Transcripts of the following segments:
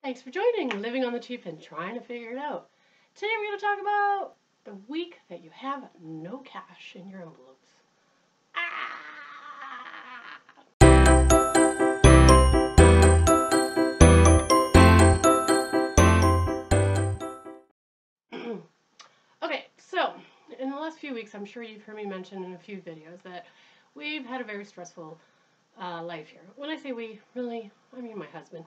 Thanks for joining Living on the Cheap and Trying to Figure It Out. Today we're going to talk about the week that you have no cash in your envelopes. Okay, so in the last few weeks, I'm sure you've heard me mention in a few videos that we've had a very stressful life here. When I say we, really, I mean my husband.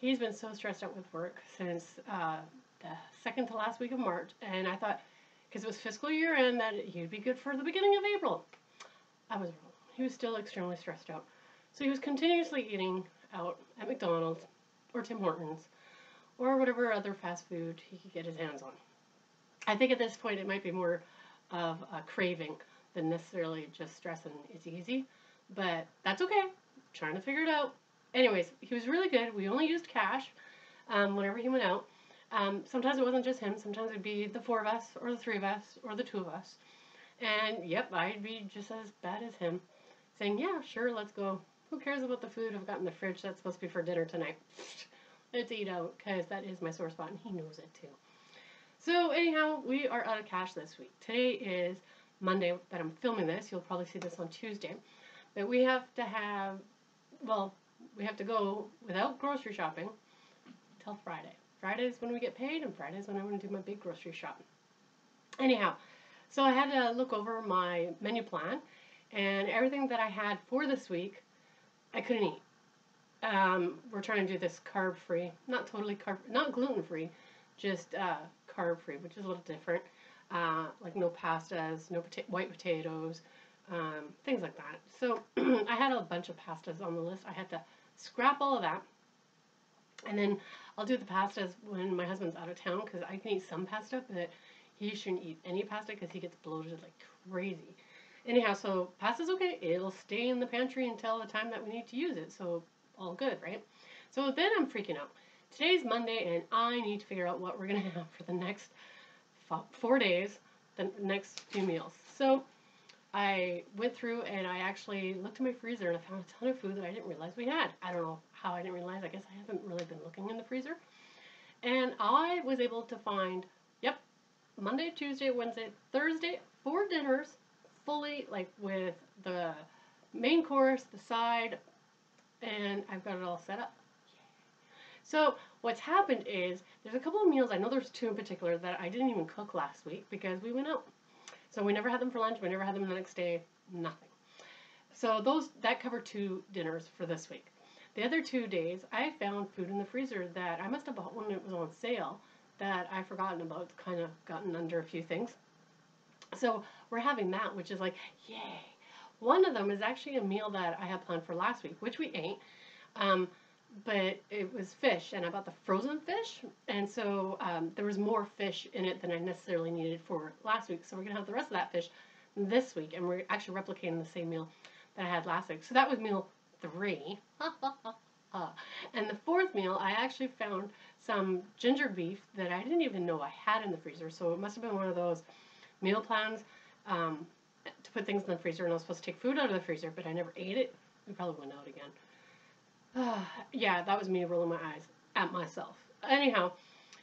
He's been so stressed out with work since the second to last week of March, and I thought, because it was fiscal year end, that he'd be good for the beginning of April. I was wrong. He was still extremely stressed out. So he was continuously eating out at McDonald's or Tim Hortons or whatever other fast food he could get his hands on. I think at this point it might be more of a craving than necessarily just stress and it's easy, but that's okay. I'm trying to figure it out. Anyways, he was really good. We only used cash whenever he went out. Sometimes it wasn't just him. Sometimes it'd be the four of us, or the three of us, or the two of us. And yep, I'd be just as bad as him, saying, "Yeah, sure, let's go. Who cares about the food I've got in the fridge that's supposed to be for dinner tonight? Let's eat out, because that is my sore spot, and he knows it too." So anyhow, we are out of cash this week. Today is Monday that I'm filming this. You'll probably see this on Tuesday. But we have to have, well, we have to go without grocery shopping until Friday. Friday is when we get paid, and Friday is when I want to do my big grocery shopping. Anyhow, so I had to look over my menu plan, and everything that I had for this week, I couldn't eat. We're trying to do this carb-free, not totally not gluten-free, just carb-free, which is a little different. Like no pastas, no white potatoes, things like that. So I had a bunch of pastas on the list. I had to scrap all of that. And then I'll do the pastas when my husband's out of town, because I can eat some pasta, but he shouldn't eat any pasta because he gets bloated like crazy. Anyhow, so pasta's okay. It'll stay in the pantry until the time that we need to use it. So all good, right? So then I'm freaking out. Today's Monday, and I need to figure out what we're going to have for the next 4 days, the next few meals. So I went through and I actually looked in my freezer and I found a ton of food that I didn't realize we had. I don't know how I didn't realize. I guess I haven't really been looking in the freezer. And I was able to find, yep, Monday, Tuesday, Wednesday, Thursday, 4 dinners, fully, like with the main course, the side, and I've got it all set up. So what's happened is there's a couple of meals, I know there's 2 in particular, that I didn't even cook last week because we went out. So we never had them for lunch, we never had them the next day, nothing. So that covered 2 dinners for this week. The other 2 days, I found food in the freezer that I must have bought when it was on sale that I've forgotten about, kind of gotten under a few things. So we're having that, which is like, yay. One of them is actually a meal that I had planned for last week, which we ate. But it was fish, and I bought the frozen fish, and so there was more fish in it than I necessarily needed for last week. So we're going to have the rest of that fish this week, and we're actually replicating the same meal that I had last week. So that was meal 3. And the 4th meal, I actually found some ginger beef that I didn't even know I had in the freezer. So it must have been one of those meal plans to put things in the freezer, and I was supposed to take food out of the freezer, but I never ate it. We probably went out again. Yeah, that was me rolling my eyes at myself. Anyhow,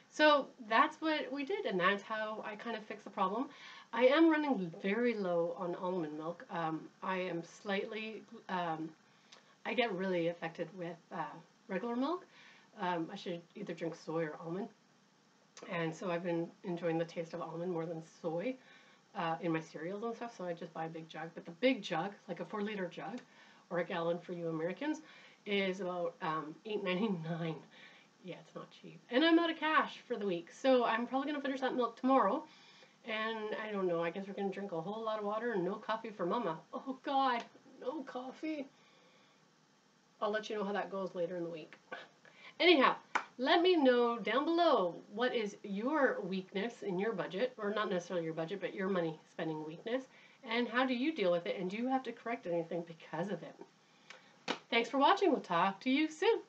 so that's what we did, and that's how I kind of fixed the problem. I am running very low on almond milk. I am slightly, I get really affected with regular milk. I should either drink soy or almond. And so I've been enjoying the taste of almond more than soy in my cereals and stuff, so I just buy a big jug. But the big jug, like a 4-liter jug, or a gallon for you Americans, is about $8.99. Yeah, it's not cheap. And I'm out of cash for the week, so I'm probably going to finish that milk tomorrow. And I don't know, I guess we're going to drink a whole lot of water and no coffee for Mama. Oh, God, no coffee. I'll let you know how that goes later in the week. Anyhow, let me know down below what is your weakness in your budget, or not necessarily your budget, but your money spending weakness, and how do you deal with it, and do you have to correct anything because of it? Thanks for watching. We'll talk to you soon.